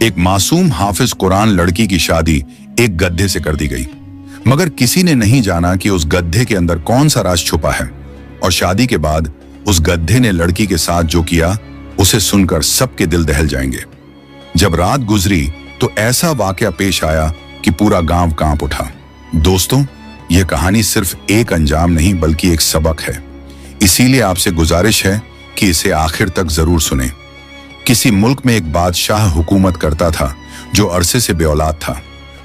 एक मासूम हाफिज कुरान लड़की की शादी एक गधे से कर दी गई, मगर किसी ने नहीं जाना कि उस गधे के अंदर कौन सा राज छुपा है। और शादी के बाद उस गधे ने लड़की के साथ जो किया उसे सुनकर सबके दिल दहल जाएंगे। जब रात गुजरी तो ऐसा वाकया पेश आया कि पूरा गांव कांप उठा। दोस्तों, यह कहानी सिर्फ एक अंजाम नहीं बल्कि एक सबक है, इसीलिए आपसे गुजारिश है कि इसे आखिर तक जरूर सुने। किसी मुल्क में एक बादशाह हुकूमत करता था जो अरसे से बेऔलाद था।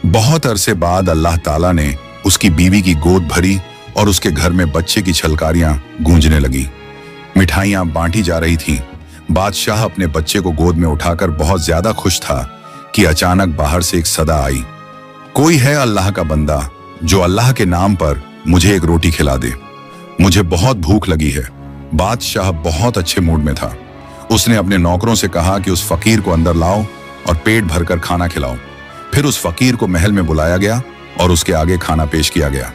बहुत अरसे बाद अल्लाह ताला ने उसकी बीवी की गोद भरी और उसके घर में बच्चे की छलकारियां गूंजने लगी। मिठाइयां बांटी जा रही थीं। बादशाह अपने बच्चे को गोद में उठाकर बहुत ज्यादा खुश था कि अचानक बाहर से एक सदा आई, कोई है अल्लाह का बंदा जो अल्लाह के नाम पर मुझे एक रोटी खिला दे, मुझे बहुत भूख लगी है। बादशाह बहुत अच्छे मूड में था। उसने अपने नौकरों से कहा कि उस फकीर को अंदर लाओ और पेट भरकर खाना खिलाओ। फिर उस फकीर को महल में बुलाया गया और उसके आगे खाना पेश किया गया।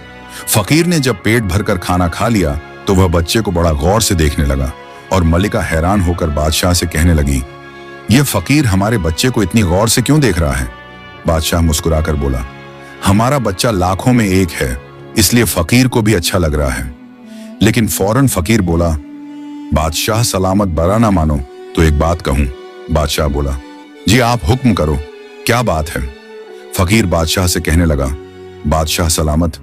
फकीर ने जब पेट भरकर खाना खा लिया तो वह बच्चे को बड़ा गौर से देखने लगा और मलिका हैरान होकर बादशाह से कहने लगी, यह फकीर हमारे बच्चे को इतनी गौर से क्यों देख रहा है? बादशाह मुस्कुराकर बोला, हमारा बच्चा लाखों में एक है, इसलिए फकीर को भी अच्छा लग रहा है। लेकिन फौरन फकीर बोला, बादशाह सलामत बरा ना मानो तो एक बात कहूं। बादशाह बोला, जी आप हुक्म करो, क्या बात है? फकीर बादशाह से कहने लगा, बादशाह सलामत,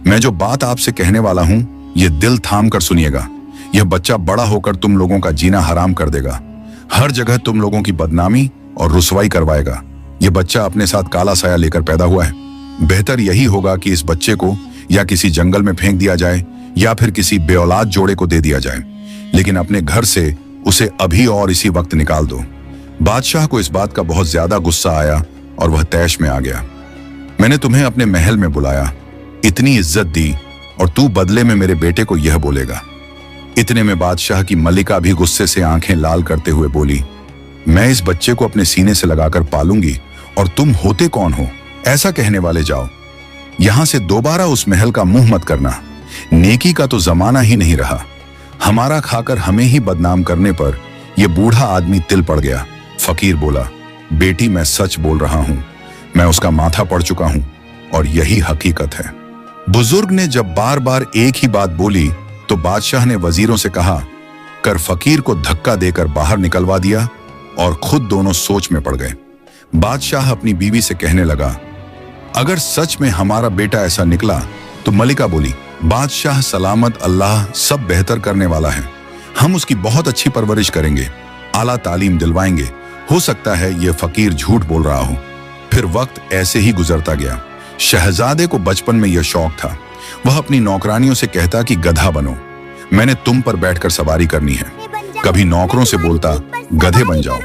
मैं जो बात आपसे कहने वाला हूं यह दिल थाम कर सुनिएगा। यह बच्चा बड़ा होकर तुम लोगों का जीना हराम कर देगा, हर जगह तुम लोगों की बदनामी और रुसवाई करवाएगा। यह बच्चा अपने साथ काला साया लेकर पैदा हुआ है। बेहतर यही होगा कि इस बच्चे को या किसी जंगल में फेंक दिया जाए या फिर किसी बेऔलाद जोड़े को दे दिया जाए, लेकिन अपने घर से उसे अभी और इसी वक्त निकाल दो। बादशाह को इस बात का बहुत ज्यादा गुस्सा आया और वह तैश में आ गया। मैंने तुम्हें अपने महल में बुलाया, इतनी इज्जत दी और तू बदले में मेरे बेटे को यह बोलेगा। इतने में बादशाह की मलिका भी गुस्से से आंखें लाल करते हुए बोली, मैं इस बच्चे को अपने सीने से लगाकर पालूंगी और तुम होते कौन हो ऐसा कहने वाले? जाओ यहां से दोबारा उस महल का मुंह मत करना। नेकी का तो जमाना ही नहीं रहा। हमारा खाकर हमें ही बदनाम करने पर यह बूढ़ा आदमी तिल पड़ गया। फकीर बोला, बेटी मैं सच बोल रहा हूं, मैं उसका माथा पड़ चुका हूं और यही हकीकत है। बुजुर्ग ने जब बार बार एक ही बात बोली तो बादशाह ने वजीरों से कहा कर फकीर को धक्का देकर बाहर निकलवा दिया और खुद दोनों सोच में पड़ गए। बादशाह अपनी बीवी से कहने लगा, अगर सच में हमारा बेटा ऐसा निकला तो मलिका बोली, बादशाह सलामत, अल्लाह सब बेहतर करने वाला है, हम उसकी बहुत अच्छी परवरिश करेंगे, आला तालीम दिलवाएंगे। हो सकता है यह फकीर झूठ बोल रहा हो। फिर वक्त ऐसे ही गुजरता गया। शहजादे को बचपन में यह शौक था। वह अपनी नौकरानियों से कहता कि गधा बनो, मैंने तुम पर बैठकर सवारी करनी है। कभी नौकरों से बोलता, गधे बन जाओ,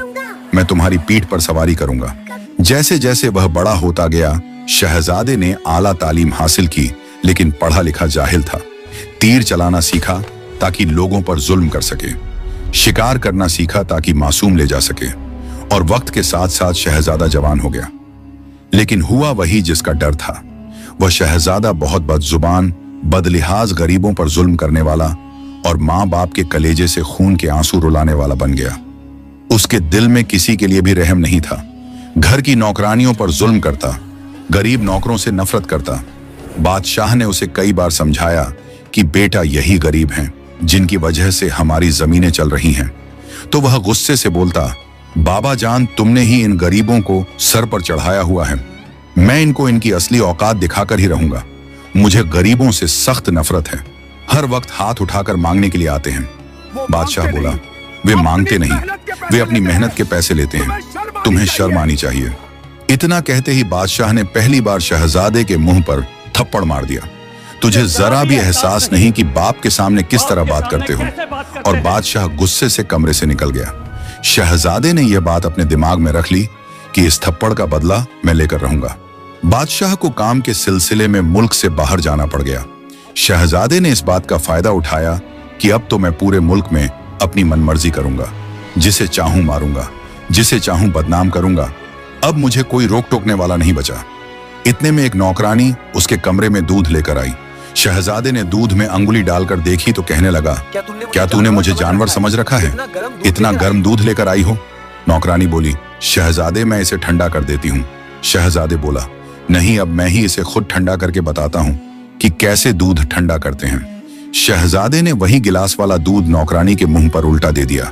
मैं तुम्हारी पीठ पर सवारी करूंगा। जैसे जैसे वह बड़ा होता गया, शहजादे ने आला तालीम हासिल की, लेकिन पढ़ा लिखा जाहिल था। तीर चलाना सीखा ताकि लोगों पर जुल्म कर सके, शिकार करना सीखा ताकि मासूम ले जा सके, और वक्त के साथ साथ शहजादा जवान हो गया। लेकिन हुआ वही जिसका डर था। वह शहजादा बहुत बदजुबान, बदलिहाज, गरीबों पर जुल्म करने वाला और माँ बाप के कलेजे से खून के आंसू रुलाने वाला बन गया। उसके दिल में किसी के लिए भी रहम नहीं था। घर की नौकरानियों पर जुल्म करता, गरीब नौकरों से नफरत करता। बादशाह ने उसे कई बार समझाया कि बेटा यही गरीब हैं जिनकी वजह से हमारी जमीनें चल रही हैं। तो वह गुस्से से बोलता, बाबा जान, तुमने ही इन गरीबों को सर पर चढ़ाया हुआ है, मैं इनको इनकी असली औकात दिखाकर ही रहूंगा। मुझे गरीबों से सख्त नफरत है, हर वक्त हाथ उठाकर मांगने के लिए आते हैं। बादशाह बोला, वे मांगते नहीं, वे अपनी मेहनत के पैसे लेते हैं, तुम्हें शर्म आनी चाहिए। इतना कहते ही बादशाह ने पहली बार शहजादे के मुंह पर थप्पड़ मार दिया। तुझे जरा भी एहसास नहीं कि बाप के सामने किस तरह बात करते हो? और बादशाह गुस्से से कमरे से निकल गया। शहजादे ने यह बात अपने दिमाग में रख ली कि इस थप्पड़ का बदला मैं लेकर रहूंगा। बादशाह को काम के सिलसिले में मुल्क से बाहर जाना पड़ गया। शहजादे ने इस बात का फायदा उठाया कि अब तो मैं पूरे मुल्क में अपनी मनमर्जी करूंगा, जिसे चाहूं मारूंगा, जिसे चाहूं बदनाम करूंगा। अब मुझे कोई रोक टोकने वाला नहीं बचा। इतने में एक नौकरानी उसके कमरे में दूध लेकर आई। शहजादे ने दूध में अंगुली डालकर देखी तो कहने लगा, क्या तूने मुझे जानवर समझ रखा है? इतना गर्म दूध लेकर आई हो? नौकरानी बोली, शहजादे, मैं इसे ठंडा कर देती हूँ। शहजादे बोला, नहीं, अब मैं ही इसे खुद ठंडा करके बताता हूँ कि कैसे दूध ठंडा करते हैं। शहजादे ने वही गिलास वाला दूध नौकरानी के मुंह पर उल्टा दे दिया।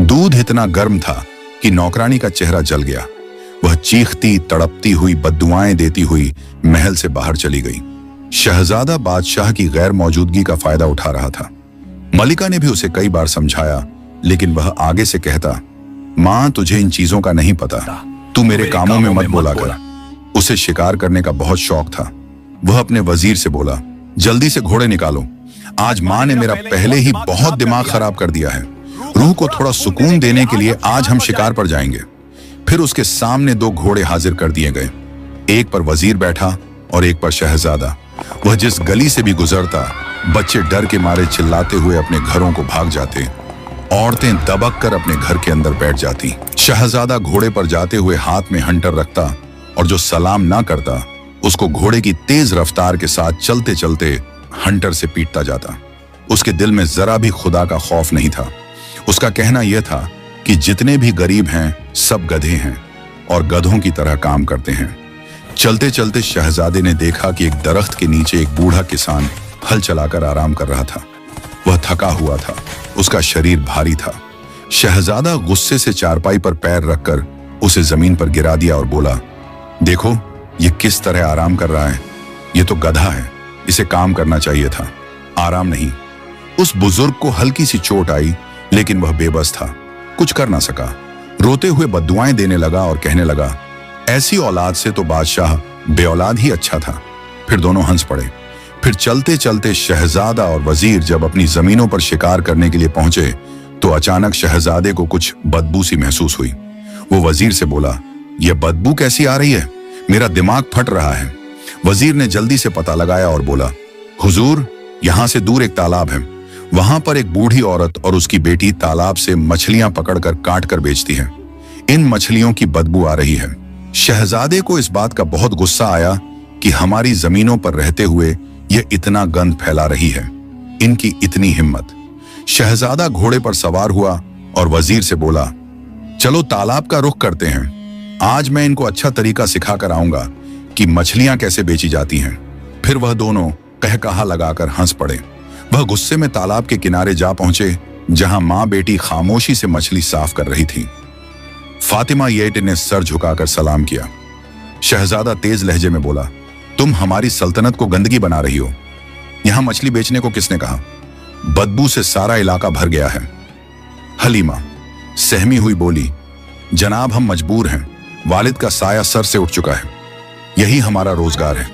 दूध इतना गर्म था कि नौकरानी का चेहरा जल गया। वह चीखती तड़पती हुई बद्दुआएं देती हुई महल से बाहर चली गई। शहजादा बादशाह की गैर मौजूदगी का फायदा उठा रहा था। मलिका ने भी उसे कई बार समझाया, लेकिन वह आगे से कहता, माँ, तुझे इन चीजों का नहीं पता, तू मेरे कामों में मत बोला कर। उसे शिकार करने का बहुत शौक था। वह अपने वजीर से बोला, जल्दी से घोड़े निकालो, आज माँ ने मेरा पहले ही बहुत दिमाग खराब कर दिया है। रूह को थोड़ा सुकून देने के लिए आज हम शिकार पर जाएंगे। फिर उसके सामने 2 घोड़े हाजिर कर दिए गए। एक पर वजीर बैठा और एक पर शहजादा। वह जिस गली से भी गुजरता, बच्चे डर के मारे चिल्लाते हुए अपने घरों को भाग जाते, औरतें दबक कर अपने घर के अंदर बैठ जाती। शहजादा घोड़े पर जाते हुए हाथ में हंटर रखता और जो सलाम ना करता उसको घोड़े की तेज रफ्तार के साथ चलते चलते हंटर से पीटता जाता। उसके दिल में जरा भी खुदा का खौफ नहीं था। उसका कहना यह था कि जितने भी गरीब हैं सब गधे हैं और गधों की तरह काम करते हैं। चलते चलते शहजादे ने देखा कि एक दरख्त के नीचे एक बूढ़ा किसान हल चलाकर आराम कर रहा था। वह थका हुआ था, उसका शरीर भारी था। शहजादा गुस्से से चारपाई पर पैर रखकर उसे जमीन पर गिरा दिया और बोला, देखो ये किस तरह आराम कर रहा है। ये तो गधा है, इसे काम करना चाहिए था, आराम नहीं। उस बुजुर्ग को हल्की सी चोट आई, लेकिन वह बेबस था, कुछ कर ना सका। रोते हुए बद्दुआएं देने लगा और कहने लगा, ऐसी औलाद से तो बादशाह बेऔलाद ही अच्छा था। फिर दोनों हंस पड़े। फिर चलते चलते शहजादा और वजीर जब अपनी जमीनों पर शिकार करने के लिए पहुंचे तो अचानक शहजादे को कुछ बदबू सी महसूस हुई। वो वजीर से बोला, यह बदबू कैसी आ रही है? मेरा दिमाग फट रहा है। वजीर ने जल्दी से पता लगाया और बोला, हुजूर, यहाँ से दूर एक तालाब है। वहां पर एक बूढ़ी औरत और उसकी बेटी तालाब से मछलियां पकड़कर काट कर बेचती है। इन मछलियों की बदबू आ रही है। शहजादे को इस बात का बहुत गुस्सा आया कि हमारी जमीनों पर रहते हुए यह इतना गंद फैला रही है, इनकी इतनी हिम्मत। शहजादा घोड़े पर सवार हुआ और वजीर से बोला, चलो तालाब का रुख करते हैं। आज मैं इनको अच्छा तरीका सिखा कर आऊंगा कि मछलियां कैसे बेची जाती हैं। फिर वह दोनों कहकहा लगाकर हंस पड़े। वह गुस्से में तालाब के किनारे जा पहुंचे, जहां मां बेटी खामोशी से मछली साफ कर रही थी। फातिमा येट ने सर झुकाकर सलाम किया। शहजादा तेज लहजे में बोला, तुम हमारी सल्तनत को गंदगी बना रही हो। यहां मछली बेचने को किसने कहा? बदबू से सारा इलाका भर गया है। हलीमा सहमी हुई बोली, जनाब, हम मजबूर हैं। वालिद का साया सर से उठ चुका है। यही हमारा रोजगार है।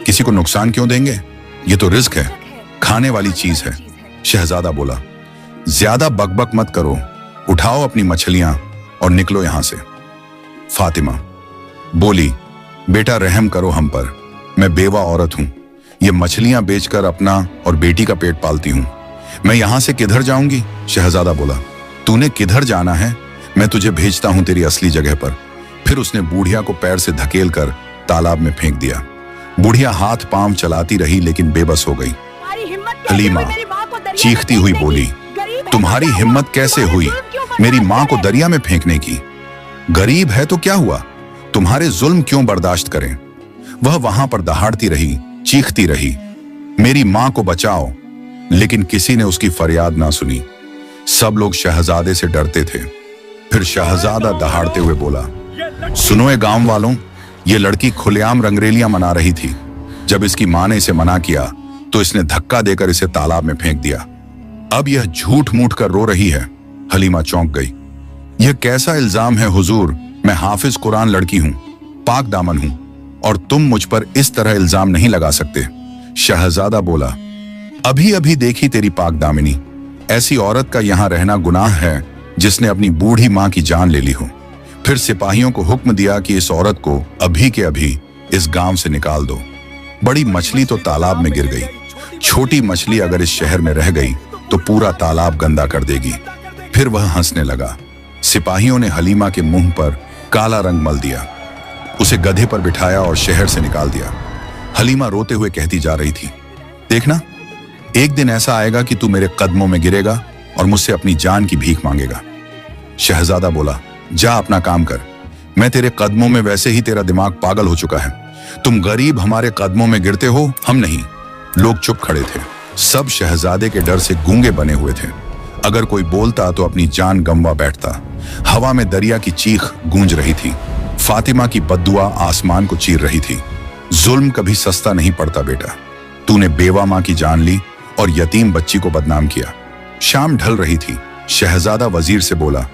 किसी को नुकसान क्यों देंगे? ये तो रिस्क है, खाने वाली चीज है। शहजादा बोला, ज्यादा बकबक मत करो, उठाओ अपनी मछलियां और निकलो यहां से। फातिमा बोली, बेटा रहम करो हम पर, मैं बेवा औरत हूं। ये मछलियां बेचकर अपना और बेटी का पेट पालती हूं। मैं यहां से किधर जाऊंगी? शहजादा बोला, तूने किधर जाना है? मैं तुझे भेजता हूं तेरी असली जगह पर। फिर उसने बूढ़िया को पैर से धकेल कर तालाब में फेंक दिया। बूढ़िया हाथ पांव चलाती रही लेकिन बेबस हो गई। हलीमा चीखती हुई बोली, तुम्हारी हिम्मत कैसे हुई मेरी मां को दरिया में फेंकने की? गरीब है तो क्या हुआ, तुम्हारे जुल्म क्यों बर्दाश्त करें? वह वहां पर दहाड़ती रही, चीखती रही, मेरी मां को बचाओ, लेकिन किसी ने उसकी फरियाद ना सुनी। सब लोग शहजादे से डरते थे। फिर शहजादा दहाड़ते हुए बोला, सुनो ए गांव वालों, ये लड़की खुलेआम रंगरेलियां मना रही थी। जब इसकी मां ने इसे मना किया तो इसने धक्का देकर इसे तालाब में फेंक दिया। अब यह झूठ मूठ कर रो रही है। हलीमा चौंक गई। यह कैसा इल्जाम है हुजूर? मैं हाफिज कुरान लड़की हूं, पाक दामन हूं, और तुम मुझ पर इस तरह इल्जाम नहीं लगा सकते। शहजादा बोला, अभी अभी देखी तेरी पाक दामिनी। ऐसी औरत का यहां रहना गुनाह है जिसने अपनी बूढ़ी मां की जान ले ली हो। फिर सिपाहियों को हुक्म दिया कि इस औरत को अभी के अभी इस गांव से निकाल दो। बड़ी मछली तो तालाब में गिर गई, छोटी मछली अगर इस शहर में रह गई तो पूरा तालाब गंदा कर देगी। फिर वह हंसने लगा। सिपाहियों ने हलीमा के मुंह पर काला रंग मल दिया, उसे गधे पर बिठाया और शहर से निकाल दिया। हलीमा रोते हुए कहती जा रही थी, देखना, एक दिन ऐसा आएगा कि तू मेरे कदमों में गिरेगा और मुझसे अपनी जान की भीख मांगेगा। शहजादा बोला, जा अपना काम कर, मैं तेरे कदमों में, वैसे ही तेरा दिमाग पागल हो चुका है। तुम गरीब हमारे कदमों में गिरते हो, हम नहीं। लोग चुप खड़े थे। सब शहजादे के डर से गूंगे बने हुए थे। अगर कोई बोलता तो अपनी जान गंवा बैठता। हवा में दरिया की चीख गूंज रही थी। फातिमा की बद्दुआ आसमान को चीर रही थी। जुल्म कभी सस्ता नहीं पड़ता बेटा। तूने बेवा माँ की जान ली और यतीम बच्ची को बदनाम किया। शाम ढल रही थी। शहजादा वजीर से बोला,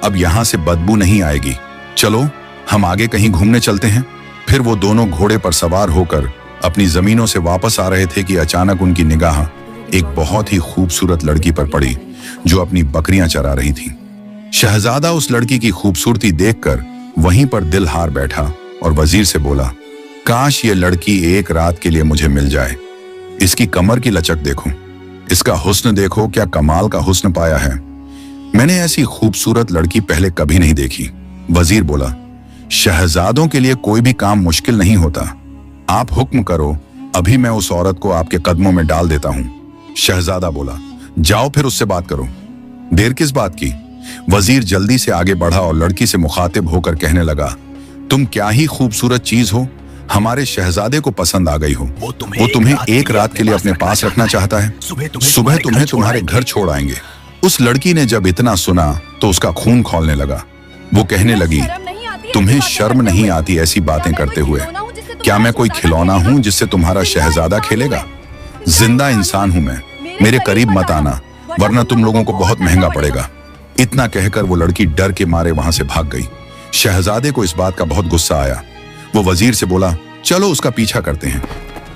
अब यहां से बदबू नहीं आएगी, चलो हम आगे कहीं घूमने चलते हैं। फिर वो दोनों घोड़े पर सवार होकर अपनी जमीनों से वापस आ रहे थे कि अचानक उनकी निगाह एक बहुत ही खूबसूरत लड़की पर पड़ी जो अपनी बकरियां चरा रही थी। शहजादा उस लड़की की खूबसूरती देखकर वहीं पर दिल हार बैठा और वजीर से बोला, काश ये लड़की एक रात के लिए मुझे मिल जाए। इसकी कमर की लचक देखो, इसका हुस्न देखो, क्या कमाल का हुस्न पाया है। मैंने ऐसी खूबसूरत लड़की पहले कभी नहीं देखी। वजीर बोला, शहजादों के लिए कोई भी काम मुश्किल नहीं होता। आप हुक्म करो, अभी मैं उस औरत को आपके कदमों में डाल देता हूं। शहजादा बोला, जाओ फिर उससे बात करो। देर किस बात की। वजीर जल्दी से आगे बढ़ा और लड़की से मुखातिब होकर कहने लगा, तुम क्या ही खूबसूरत चीज हो, हमारे शहजादे को पसंद आ गई हो। वो तुम्हें एक रात के लिए अपने पास रखना चाहता है। सुबह तुम्हें तुम्हारे घर छोड़ आएंगे। उस लड़की ने जब इतना सुना तो उसका खून खौलने लगा। वो कहने लगी, तुम्हें शर्म नहीं आती ऐसी बातें करते हुए। क्या मैं कोई खिलौना हूं जिससे तुम्हारा शहजादा खेलेगा? जिंदा इंसान हूं मैं, मेरे करीब मत आना वरना तुम लोगों को बहुत महंगा पड़ेगा। इतना कहकर वो लड़की डर के मारे वहां से भाग गई। शहजादे को इस बात का बहुत गुस्सा आया। वो वजीर से बोला, चलो उसका पीछा करते हैं।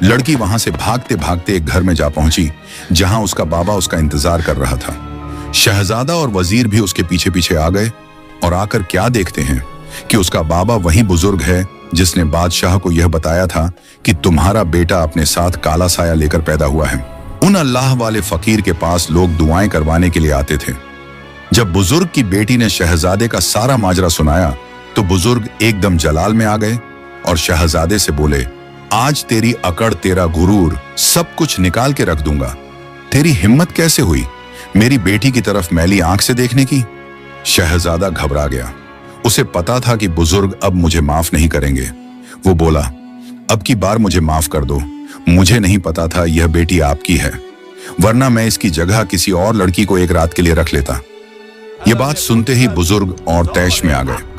लड़की वहां से भागते भागते एक घर में जा पहुंची जहां उसका बाबा उसका इंतजार कर रहा था। शहजादा और वजीर भी उसके पीछे पीछे आ गए और आकर क्या देखते हैं कि उसका बाबा वही बुजुर्ग है जिसने बादशाह को यह बताया था कि तुम्हारा बेटा अपने साथ काला साया लेकर पैदा हुआ है। उन अल्लाह वाले फकीर के पास लोग दुआएं करवाने के लिए आते थे। जब बुजुर्ग की बेटी ने शहजादे का सारा माजरा सुनाया तो बुजुर्ग एकदम जलाल में आ गए और शहजादे से बोले, आज तेरी अकड़, तेरा गुरूर सब कुछ निकाल के रख दूंगा। तेरी हिम्मत कैसे हुई मेरी बेटी की तरफ मैली आंख से देखने की? शहजादा घबरा गया। उसे पता था कि बुजुर्ग अब मुझे माफ नहीं करेंगे। वो बोला, अब की बार मुझे माफ कर दो। मुझे नहीं पता था यह बेटी आपकी है, वरना मैं इसकी जगह किसी और लड़की को एक रात के लिए रख लेता। यह बात सुनते ही बुजुर्ग और तैश में आ गए।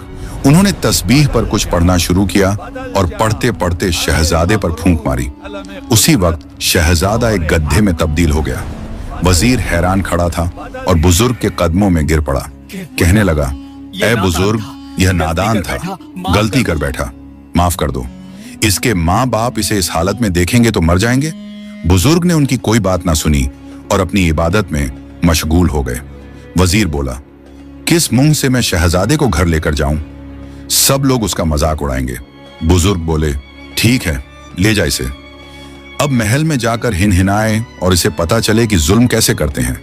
उन्होंने तस्बीह पर कुछ पढ़ना शुरू किया और पढ़ते पढ़ते शहजादे पर फूंक मारी। उसी वक्त शहजादा एक गड्ढे में तब्दील हो गया। वजीर हैरान खड़ा था और बुजुर्ग के कदमों में गिर पड़ा। कहने लगा, ऐ बुजुर्ग, यह नादान था, गलती कर बैठा, माफ कर दो। इसके माँ बाप इसे इस हालत में देखेंगे तो मर जाएंगे। बुजुर्ग ने उनकी कोई बात ना सुनी और अपनी इबादत में मशगूल हो गए। वजीर बोला, किस मुंह से मैं शहजादे को घर लेकर जाऊं? सब लोग उसका मजाक उड़ाएंगे। बुजुर्ग बोले, ठीक है, ले जा इसे। अब महल में जाकर हिनहिनाए और इसे पता चले कि जुल्म कैसे करते हैं।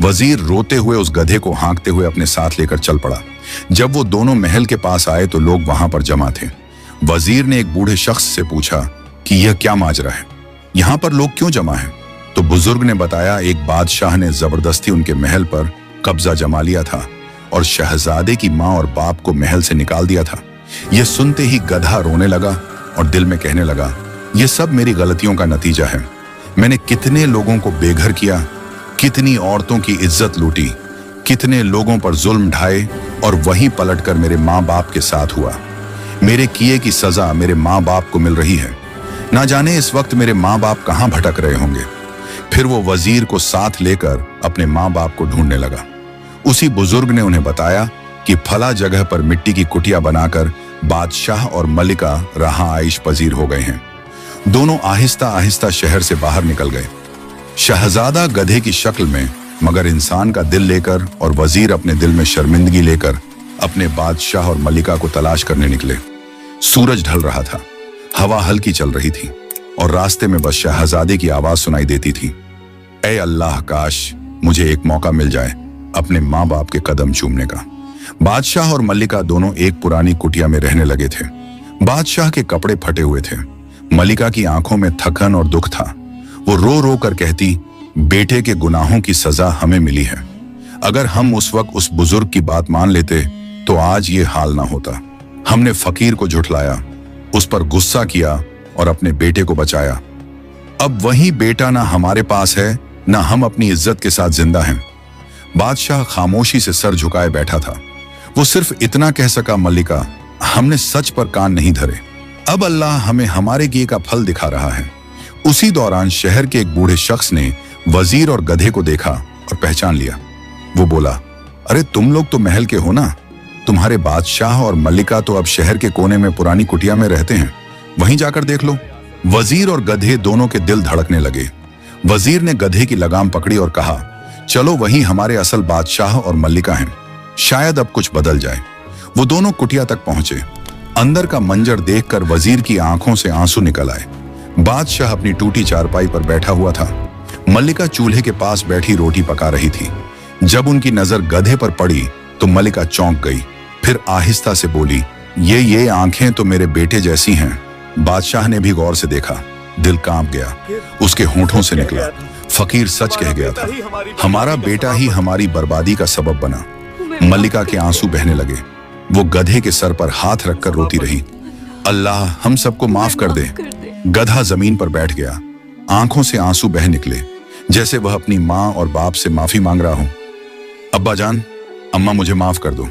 वजीर रोते हुए उस गधे को हाँकते हुए अपने साथ लेकर चल पड़ा। जब वो दोनों महल के पास आए तो लोग वहां पर जमा थे। वजीर ने एक बूढ़े शख्स से पूछा कि यह क्या माजरा है, यहाँ पर लोग क्यों जमा हैं? तो बुजुर्ग ने बताया, एक बादशाह ने जबरदस्ती उनके महल पर कब्जा जमा लिया था और शहजादे की माँ और बाप को महल से निकाल दिया था। यह सुनते ही गधा रोने लगा और दिल में कहने लगा, यह सब मेरी गलतियों का नतीजा है। मैंने कितने लोगों को बेघर किया, कितनी औरतों की इज्जत लूटी, कितने लोगों पर जुल्म ढाए और वहीं पलटकर मेरे माँ बाप के साथ हुआ। मेरे किए की सजा मेरे माँ बाप को मिल रही है। ना जाने इस वक्त मेरे माँ बाप कहाँ भटक रहे होंगे। फिर वो वजीर को साथ लेकर अपने माँ बाप को ढूंढने लगा। उसी बुजुर्ग ने उन्हें बताया कि फला जगह पर मिट्टी की कुटिया बनाकर बादशाह और मलिका रहा आइश पजीर हो गए हैं। दोनों आहिस्ता आहिस्ता शहर से बाहर निकल गए। शहजादा गधे की शक्ल में मगर इंसान का दिल लेकर और वजीर अपने दिल में शर्मिंदगी लेकर अपने बादशाह और मलिका को तलाश करने निकले। सूरज ढल रहा था, हवा हल्की चल रही थी और रास्ते में बस शहजादे की आवाज सुनाई देती थी, ऐ अल्लाह, काश मुझे एक मौका मिल जाए अपने माँ बाप के कदम चूमने का। बादशाह और मलिका दोनों एक पुरानी कुटिया में रहने लगे थे। बादशाह के कपड़े फटे हुए थे, मलिका की आंखों में थकन और दुख था। वो रो रो कर कहती, बेटे के गुनाहों की सजा हमें मिली है। अगर हम उस वक्त उस बुजुर्ग की बात मान लेते तो आज ये हाल ना होता। हमने फकीर को झुठलाया, उस पर गुस्सा किया और अपने बेटे को बचाया। अब वही बेटा ना हमारे पास है, ना हम अपनी इज्जत के साथ जिंदा हैं। बादशाह खामोशी से सर झुकाए बैठा था। वो सिर्फ इतना कह सका, मल्लिका, हमने सच पर कान नहीं धरे। अब अल्लाह हमें हमारे किए का फल दिखा रहा है। उसी दौरान शहर के एक बूढ़े शख्स ने वजीर और गधे को देखा और पहचान लिया। वो बोला, अरे तुम लोग तो महल के हो ना? तुम्हारे बादशाह और मल्लिका तो अब शहर के कोने में पुरानी कुटिया में रहते हैं, वहीं जाकर देख लो। वजीर और गधे दोनों के दिल धड़कने लगे। वजीर ने गधे की लगाम पकड़ी और कहा, चलो वहीं हमारे असल बादशाह और मल्लिका हैं, शायद अब कुछ बदल जाए। वो दोनों कुटिया तक पहुंचे। अंदर का मंजर देखकर वजीर की आंखों से आंसू निकल आए। बादशाह अपनी टूटी चारपाई पर बैठा हुआ था। मल्लिका चूल्हे के पास बैठी रोटी पका रही थी। जब उनकी नजर गधे पर पड़ी तो मल्लिका चौंक गई, फिर आहिस्ता से बोली, ये आंखें तो मेरे बेटे जैसी हैं। बादशाह ने भी गौर से देखा, दिल कांप गया। उसके होंठों से निकला, फकीर सच कह गया था, हमारा बेटा ही हमारी बर्बादी का सबब बना। मल्लिका के आंसू बहने लगे। वो गधे के सर पर हाथ रखकर रोती रही, अल्लाह हम सबको माफ कर दे। गधा जमीन पर बैठ गया। आंखों से आंसू बह निकले, जैसे वह अपनी माँ और बाप से माफी मांग रहा हो। अब्बा जान, अम्मा मुझे माफ कर दो,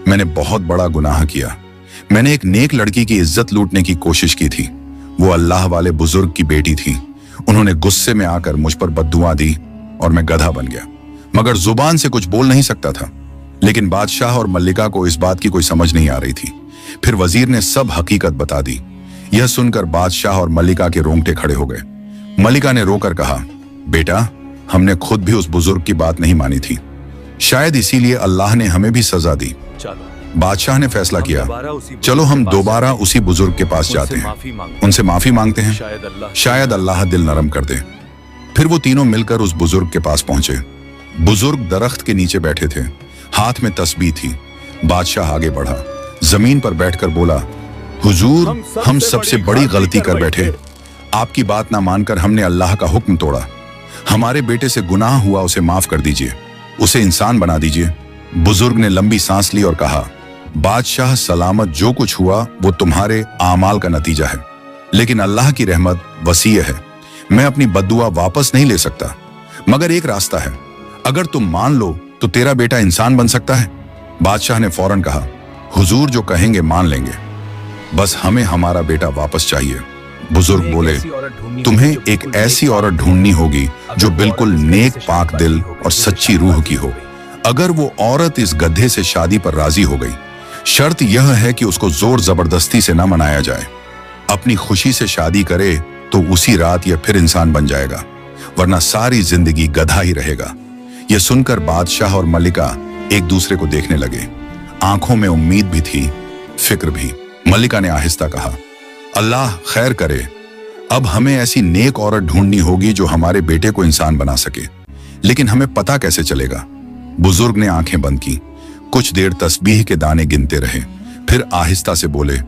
मैंने बहुत बड़ा गुनाह किया। मैंने एक नेक लड़की की इज्जत लूटने की कोशिश की थी। वो अल्लाह वाले बुजुर्ग की बेटी थी। उन्होंने गुस्से में आकर मुझ पर बद्दुआ दी और मैं गधा बन गया, मगर जुबान से कुछ बोल नहीं सकता था। लेकिन बादशाह और मल्लिका को इस बात की कोई समझ नहीं आ रही थी। फिर वजीर ने सब हकीकत बता दी। यह सुनकर बादशाह और मल्लिका के रोंगटे खड़े हो गए। मल्लिका ने रोकर कहा, बेटा, हमने खुद भी उस बुजुर्ग की बात नहीं मानी थी, शायद इसीलिए अल्लाह ने हमें भी सजा दी। बादशाह ने फैसला किया, चलो हम दोबारा उसी बुजुर्ग के पास जाते हैं, उनसे माफी मांगते हैं, शायद अल्लाह दिल नरम कर दे। फिर वो तीनों मिलकर उस बुजुर्ग के पास पहुंचे। बुजुर्ग दरख्त के नीचे बैठे थे, हाथ में तस्बीह थी। बादशाह आगे बढ़ा, जमीन पर बैठकर बोला, हुजूर, हम सबसे बड़ी गलती कर बैठे। आपकी बात ना मानकर हमने अल्लाह का हुक्म तोड़ा। हमारे बेटे से गुनाह हुआ, उसे माफ कर दीजिए, उसे इंसान बना दीजिए। बुजुर्ग ने लंबी सांस ली और कहा, बादशाह सलामत, जो कुछ हुआ वो तुम्हारे आमाल का नतीजा है, लेकिन अल्लाह की रहमत वसीय है। मैं अपनी बद्दुआ वापस नहीं ले सकता, मगर एक रास्ता है, अगर तुम मान लो तो तेरा बेटा इंसान बन सकता है। बादशाह ने फौरन कहा, हुजूर जो कहेंगे मान लेंगे, बस हमें हमारा बेटा वापस चाहिए। बुजुर्ग बोले, तुम्हें एक ऐसी औरत ढूंढनी होगी जो बिल्कुल नेक पाक दिल और सच्ची रूह की हो। अगर वो औरत इस गधे से शादी पर राजी हो गई, शर्त यह है कि उसको जोर जबरदस्ती से न मनाया जाए। अपनी खुशी से शादी करे तो उसी रात यह फिर इंसान बन जाएगा, वरना सारी जिंदगी गधा ही रहेगा। यह सुनकर बादशाह और मल्लिका एक दूसरे को देखने लगे। आंखों में उम्मीद भी थी, फिक्र भी। मल्लिका ने आहिस्ता कहा, अल्लाह खैर करे, अब हमें ऐसी नेक औरत ढूंढनी होगी जो हमारे बेटे को इंसान बना सके, लेकिन हमें पता कैसे चलेगा? बुजुर्ग ने आंखें बंद की, कुछ देर तस्बीह के दाने गिनते रहे, फिर आहिस्ता से बोले,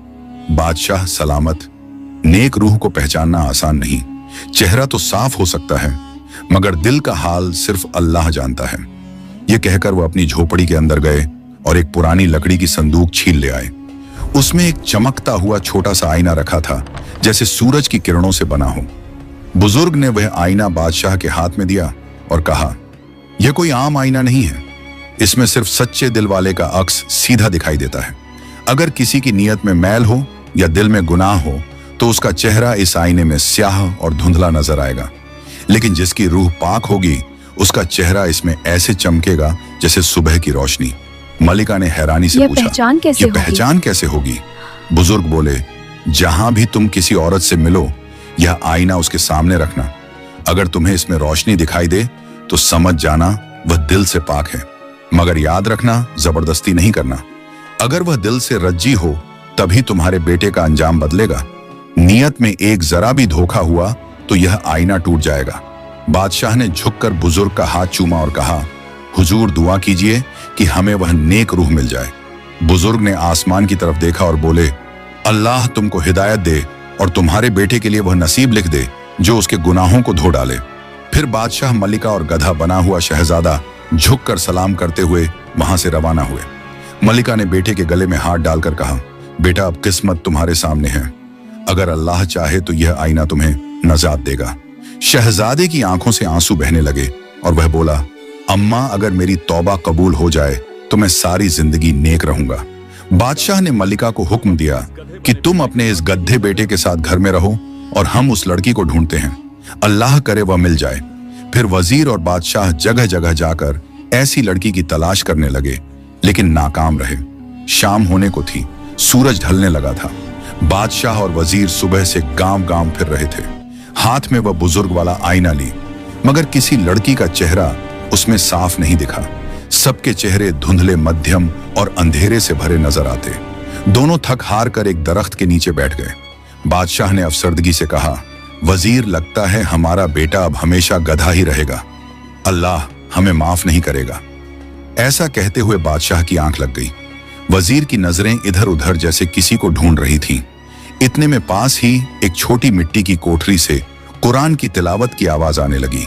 बादशाह सलामत, नेक रूह को पहचानना आसान नहीं। चेहरा तो साफ हो सकता है, मगर दिल का हाल सिर्फ अल्लाह जानता है। यह कहकर वो अपनी झोपड़ी के अंदर गए और एक पुरानी लकड़ी की संदूक छील ले आए। उसमें एक चमकता हुआ छोटा सा आईना रखा था, जैसे सूरज की किरणों से बना हो। बुजुर्ग ने वह आईना बादशाह के हाथ में दिया और कहा, यह कोई आम आईना नहीं है, इसमें सिर्फ सच्चे दिल वाले का अक्स सीधा दिखाई देता है। अगर किसी की नीयत में मैल हो या दिल में गुनाह हो तो उसका चेहरा इस आईने में स्याह और धुंधला नजर आएगा, लेकिन जिसकी रूह पाक होगी उसका चेहरा इसमें ऐसे चमकेगा जैसे सुबह की रोशनी। मल्लिका ने हैरानी से पूछा, ये पहचान कैसे होगी? बुजुर्ग बोले, जहां भी तुम किसी औरत से मिलो, यह आईना उसके सामने रखना। अगर तुम्हें इसमें रोशनी दिखाई दे तो समझ जाना वह दिल से पाक है, मगर याद रखना जबरदस्ती नहीं करना। अगर वह दिल से रज्जी हो तभी तुम्हारे बेटे का अंजाम बदलेगा। नियत में एक जरा भी धोखा हुआ तो यह आईना टूट जाएगा। बादशाह ने झुककर बुजुर्ग का हाथ चूमा और कहा, हुजूर दुआ कीजिए कि हमें वह नेक रूह मिल जाए। बुजुर्ग ने आसमान की तरफ देखा और बोले, अल्लाह तुमको हिदायत दे और तुम्हारे बेटे के लिए वह नसीब लिख दे जो उसके गुनाहों को धो डाले। फिर बादशाह, मल्लिका और गधा बना हुआ शहजादा झुककर सलाम करते हुए वहां से रवाना हुए। मल्लिका ने बेटे के गले में हाथ डालकर कहा, बेटा, अब किस्मत तुम्हारे सामने है। अगर अल्लाह चाहे तो यह आईना तुम्हें नजात देगा। शहजादे की आंखों से आंसू बहने लगे और वह बोला, अम्मा, अगर मेरी तौबा कबूल हो जाए तो मैं सारी जिंदगी नेक रहूंगा। बादशाह ने मल्लिका को हुक्म दिया कि तुम अपने इस गड्ढे बेटे के साथ घर में रहो और हम उस लड़की को ढूंढते हैं। अल्लाह करे वह मिल जाए। फिर वजीर और बादशाह जगह जगह जाकर ऐसी लड़की की तलाश करने लगे, लेकिन नाकाम रहे। शाम होने को थी, सूरज ढलने लगा था। बादशाह और वजीर सुबह से गांव-गांव फिर रहे थे। हाथ में वह बुजुर्ग वाला आईना ली, मगर किसी लड़की का चेहरा उसमें साफ नहीं दिखा। सबके चेहरे धुंधले, मध्यम और अंधेरे से भरे नजर आते। दोनों थक हार कर एक दरख्त के नीचे बैठ गए। बादशाह ने अफसरदगी से कहा, वजीर, लगता है हमारा बेटा अब हमेशा गधा ही रहेगा। अल्लाह हमें माफ नहीं करेगा। ऐसा कहते हुए बादशाह की आंख लग गई। वजीर की नजरें इधर उधर जैसे किसी को ढूंढ रही थीं। इतने में पास ही एक छोटी मिट्टी की कोठरी से कुरान की तिलावत की आवाज आने लगी।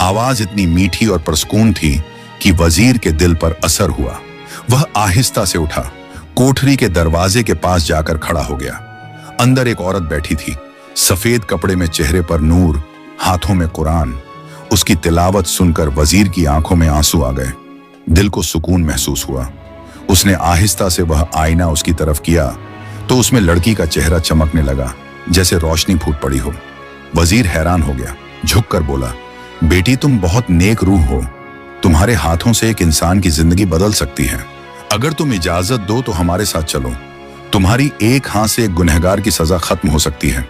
आवाज इतनी मीठी और परसकून थी कि वजीर के दिल पर असर हुआ। वह आहिस्ता से उठा, कोठरी के दरवाजे के पास जाकर खड़ा हो गया। अंदर एक औरत बैठी थी, सफेद कपड़े में, चेहरे पर नूर, हाथों में कुरान। उसकी तिलावत सुनकर वजीर की आंखों में आंसू आ गए। दिल को सुकून महसूस हुआ। उसने आहिस्ता से वह आईना उसकी तरफ किया तो उसमें लड़की का चेहरा चमकने लगा, जैसे रोशनी फूट पड़ी हो। वजीर हैरान हो गया, झुककर बोला, बेटी, तुम बहुत नेक रूह हो। तुम्हारे हाथों से एक इंसान की जिंदगी बदल सकती है। अगर तुम इजाजत दो तो हमारे साथ चलो। तुम्हारी एक हाथ से एक गुनहगार की सजा खत्म हो सकती है।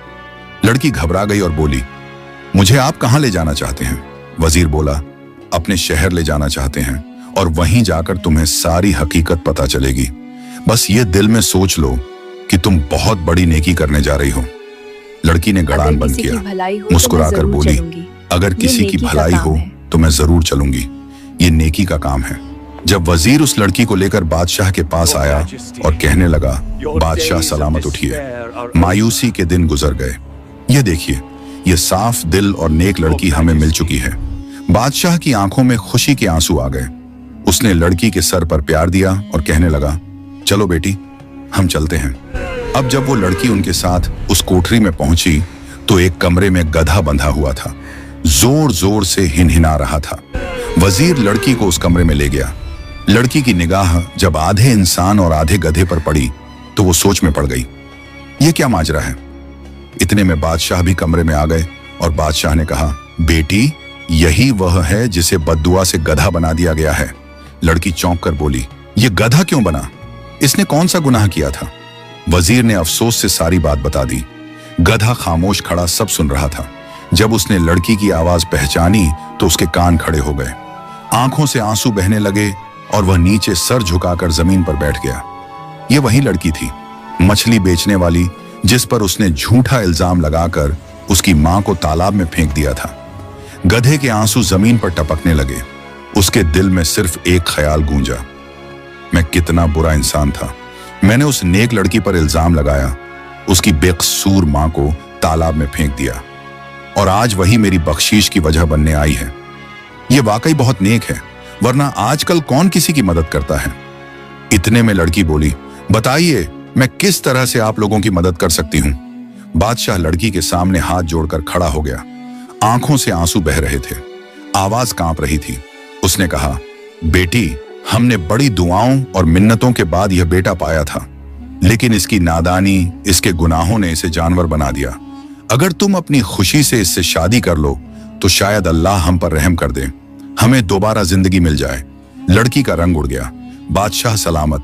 लड़की घबरा गई और बोली, मुझे आप कहां ले जाना चाहते हैं? वजीर बोला, अपने शहर ले जाना चाहते हैं और वहीं जाकर तुम्हें सारी हकीकत पता चलेगी। बस ये दिल में सोच लो कि तुम बहुत बड़ी नेकी करने जा रही हो। लड़की ने गड़ान बंद किया, मुस्कुराकर बोली, अगर किसी की भलाई हो तो मैं जरूर चलूंगी। ये नेकी का काम है। जब वजीर उस लड़की को लेकर बादशाह के पास आया और कहने लगा, बादशाह सलामत उठिए, मायूसी के दिन गुजर गए। ये देखिए, ये साफ दिल और नेक लड़की हमें मिल चुकी है। बादशाह की आंखों में खुशी के आंसू आ गए। उसने लड़की के सर पर प्यार दिया और कहने लगा, चलो बेटी, हम चलते हैं। अब जब वो लड़की उनके साथ उस कोठरी में पहुंची तो एक कमरे में गधा बंधा हुआ था, जोर जोर से हिनहिना रहा था। वजीर लड़की को उस कमरे में ले गया। लड़की की निगाह जब आधे इंसान और आधे गधे पर पड़ी तो वो सोच में पड़ गई, ये क्या माजरा है। इतने में बादशाह भी कमरे में आ गए और बादशाह ने कहा, बेटी, यही वह है जिसे बद्दुआ से गधा बना दिया गया है। लड़की चौंक कर बोली, ये गधा क्यों बना? इसने कौन सा गुनाह किया था? वजीर ने अफसोस से सारी बात बता दी। गधा खामोश खड़ा सब सुन रहा था। जब उसने लड़की की आवाज पहचानी तो उसके कान खड़े हो गए, आंखों से आंसू बहने लगे और वह नीचे सर झुकाकर जमीन पर बैठ गया। ये वही लड़की थी, मछली बेचने वाली, जिस पर उसने झूठा इल्जाम लगाकर उसकी मां को तालाब में फेंक दिया था। गधे के आंसू जमीन पर टपकने लगे। उसके दिल में सिर्फ एक ख्याल गूंजा, मैं कितना बुरा इंसान था। मैंने उस नेक लड़की पर इल्जाम लगाया, उसकी बेकसूर मां को तालाब में फेंक दिया और आज वही मेरी बख्शीश की वजह बनने आई है। ये वाकई बहुत नेक है, वरना आजकल कौन किसी की मदद करता है। इतने में लड़की बोली, बताइए मैं किस तरह से आप लोगों की मदद कर सकती हूँ। बादशाह लड़की के सामने हाथ जोड़कर खड़ा हो गया। आंखों से आंसू बह रहे थे, आवाज कांप रही थी। उसने कहा, बेटी, हमने बड़ी दुआओं और मिन्नतों के बाद यह बेटा पाया था, लेकिन इसकी नादानी, इसके गुनाहों ने इसे जानवर बना दिया। अगर तुम अपनी खुशी से इससे शादी कर लो तो शायद अल्लाह हम पर रहम कर दे, हमें दोबारा जिंदगी मिल जाए। लड़की का रंग उड़ गया। बादशाह सलामत,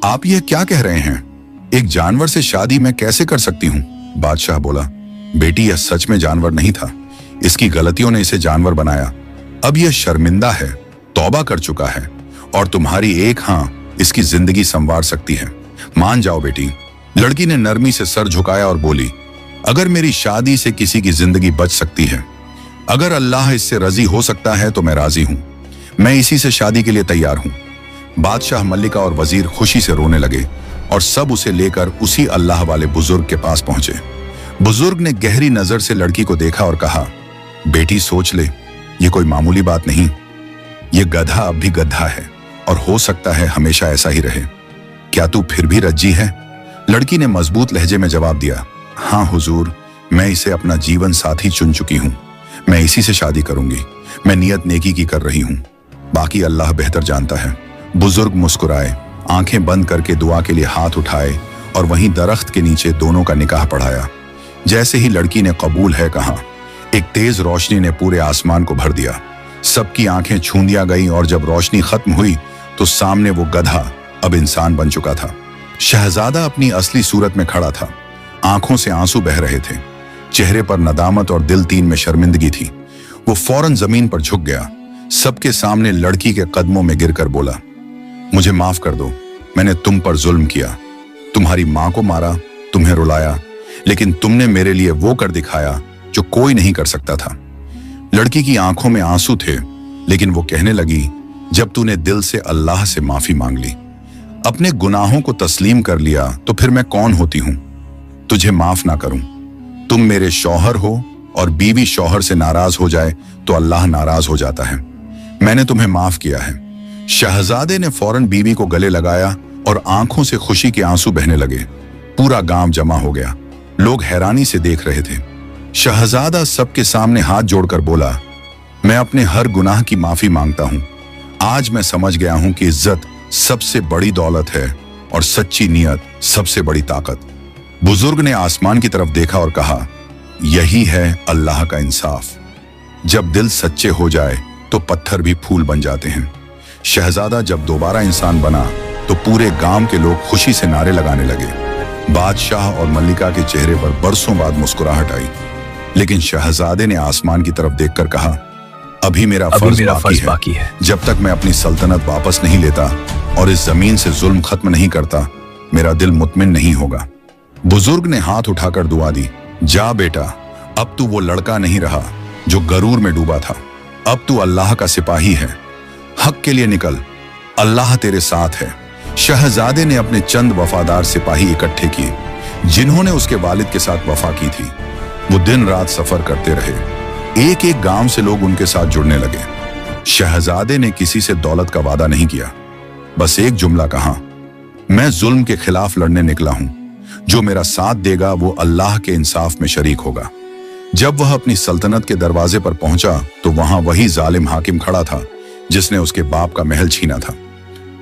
आप यह क्या कह रहे हैं? एक जानवर से शादी मैं कैसे कर सकती हूँ? बादशाह बोला, बेटी, यह सच में जानवर नहीं था, इसकी गलतियों ने इसे जानवर बनाया। अब यह शर्मिंदा है, तौबा कर चुका है और तुम्हारी एक हां इसकी जिंदगी संवार सकती है। मान जाओ बेटी। लड़की ने नरमी से सर झुकाया और बोली, अगर मेरी शादी से किसी की जिंदगी बच सकती है, अगर अल्लाह इससे राजी हो सकता है तो मैं राजी हूं। मैं इसी से शादी के लिए तैयार हूं। बादशाह, मल्लिका और वजीर खुशी से रोने लगे और सब उसे लेकर उसी अल्लाह वाले बुजुर्ग के पास पहुंचे। बुजुर्ग ने गहरी नजर से लड़की को देखा और कहा, बेटी, सोच ले, ये कोई मामूली बात नहीं। ये गधा अब भी गधा है और हो सकता है हमेशा ऐसा ही रहे। क्या तू फिर भी रज्जी है? लड़की ने मजबूत लहजे में जवाब दिया, हाँ हुजूर, मैं इसे अपना जीवन साथी चुन चुकी हूँ। मैं इसी से शादी करूंगी। मैं नियत नेकी की कर रही हूँ, बाकी अल्लाह बेहतर जानता है। बुजुर्ग मुस्कुराए, आंखें बंद करके दुआ के लिए हाथ उठाए और वहीं दरख्त के नीचे दोनों का निकाह पढ़ाया। जैसे ही लड़की ने कबूल है कहा, एक तेज रोशनी ने पूरे आसमान को भर दिया। सबकी आंखें छूंदिया गईं और जब रोशनी खत्म हुई तो सामने वो गधा अब इंसान बन चुका था। शहजादा अपनी असली सूरत में खड़ा था। आंखों से आंसू बह रहे थे, चेहरे पर नदामत और दिल तीन में शर्मिंदगी थी। वो फौरन जमीन पर झुक गया, सबके सामने लड़की के कदमों में गिरकर बोला, मुझे माफ कर दो, मैंने तुम पर जुल्म किया। तुम्हारी मां को मारा, तुम्हें रुलाया, लेकिन तुमने मेरे लिए वो कर दिखाया जो कोई नहीं कर सकता था। लड़की की आंखों में आंसू थे, लेकिन वो कहने लगी, जब तूने दिल से अल्लाह से माफी मांग ली, अपने गुनाहों को तस्लीम कर लिया, तो फिर मैं कौन होती हूं तुझे माफ ना करूं। तुम मेरे शौहर हो और बीवी शौहर से नाराज हो जाए तो अल्लाह नाराज हो जाता है। मैंने तुम्हें माफ किया है। शहजादे ने फौरन बीवी को गले लगाया और आंखों से खुशी के आंसू बहने लगे। पूरा गांव जमा हो गया, लोग हैरानी से देख रहे थे। शहजादा सबके सामने हाथ जोड़कर बोला, मैं अपने हर गुनाह की माफी मांगता हूं। आज मैं समझ गया हूं कि इज्जत सबसे बड़ी दौलत है और सच्ची नियत सबसे बड़ी ताकत। बुजुर्ग ने आसमान की तरफ देखा और कहा, यही है अल्लाह का इंसाफ। जब दिल सच्चे हो जाए तो पत्थर भी फूल बन जाते हैं। शहजादा जब दोबारा इंसान बना तो पूरे गांव के लोग खुशी से नारे लगाने लगे। बादशाह और मल्लिका के चेहरे पर बरसों बाद मुस्कुराहट आई, लेकिन शहजादे ने आसमान की तरफ देखकर कहा, अभी मेरा फर्ज बाकी है। जब तक मैं अपनी सल्तनत वापस नहीं लेता और इस जमीन से जुल्म खत्म नहीं करता, मेरा दिल मुतमिन नहीं होगा। बुजुर्ग ने हाथ उठाकर दुआ दी, जा बेटा, अब तू वो लड़का नहीं रहा जो गरूर में डूबा था। अब तू अल्लाह का सिपाही है। हक के लिए निकल, अल्लाह तेरे साथ है। शहजादे ने अपने चंद वफादार सिपाही इकट्ठे किए, जिन्होंने उसके वालिद के साथ वफा की थी। वो दिन रात सफर करते रहे। एक एक गांव से लोग उनके साथ जुड़ने लगे। शहजादे ने किसी से दौलत का वादा नहीं किया, बस एक जुमला कहा, मैं जुल्म के खिलाफ लड़ने निकला हूं। जो मेरा साथ देगा वो अल्लाह के इंसाफ में शरीक होगा। जब वह अपनी सल्तनत के दरवाजे पर पहुंचा तो वहां वही जालिम हाकिम खड़ा था जिसने उसके बाप का महल छीना था।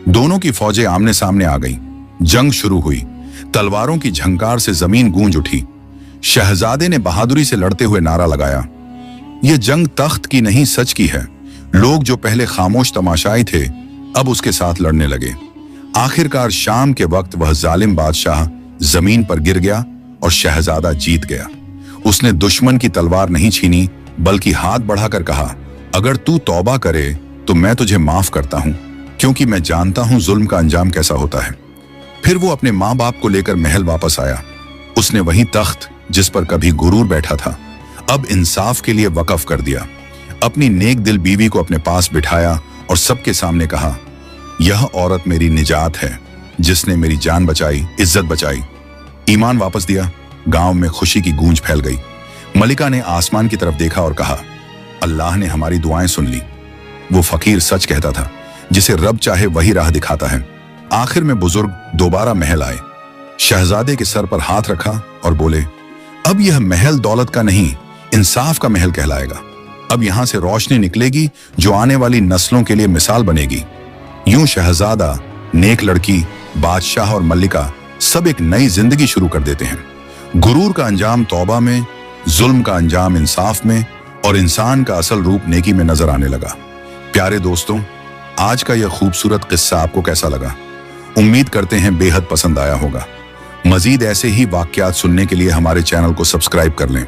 दोनों की फौजें आमने सामने आ गईं। जंग शुरू हुई। तलवारों की झंकार से जमीन गूंज उठी। शहजादे ने बहादुरी से लड़ते हुए नारा लगाया, यह जंग तख्त की नहीं सच की है। लोग जो पहले खामोश तमाशाई थे अब उसके साथ लड़ने लगे। आखिरकार शाम के वक्त वह जालिम बादशाह जमीन पर गिर गया और शहजादा जीत गया। उसने दुश्मन की तलवार नहीं छीनी, बल्कि हाथ बढ़ाकर कहा, अगर तू तौबा करे तो मैं तुझे माफ करता हूं, क्योंकि मैं जानता हूं जुल्म का अंजाम कैसा होता है। फिर वो अपने माँ बाप को लेकर महल वापस आया। उसने वही तख्त जिस पर कभी गुरूर बैठा था अब इंसाफ के लिए वक्फ कर दिया। अपनी नेक दिल बीवी को अपने पास बिठाया और सबके सामने कहा, यह औरत मेरी निजात है, जिसने मेरी जान बचाई, इज्जत बचाई, ईमान वापस दिया। गांव में खुशी की गूंज फैल गई। मलिका ने आसमान की तरफ देखा और कहा, अल्लाह ने हमारी दुआएं सुन ली। वो फकीर सच कहता था, जिसे रब चाहे वही राह दिखाता है। आखिर में बुजुर्ग दोबारा महल आए। शहजादे के सर पर हाथ रखा और बोले, अब यह महल दौलत का नहीं, इंसाफ का महल कहलाएगा। अब यहां से रोशनी निकलेगी जो आने वाली नस्लों के लिए मिसाल बनेगी। यूं शहजादा, नेक लड़की, बादशाह और मल्लिका सब एक नई जिंदगी शुरू कर देते हैं। गुरूर का अंजाम तौबा में, जुल्म का अंजाम इंसाफ में और इंसान का असल रूप नेकी में नजर आने लगा। प्यारे दोस्तों, आज का यह खूबसूरत किस्सा आपको कैसा लगा? उम्मीद करते हैं बेहद पसंद आया होगा। मजीद ऐसे ही वाकयात सुनने के लिए हमारे चैनल को सब्सक्राइब कर लें।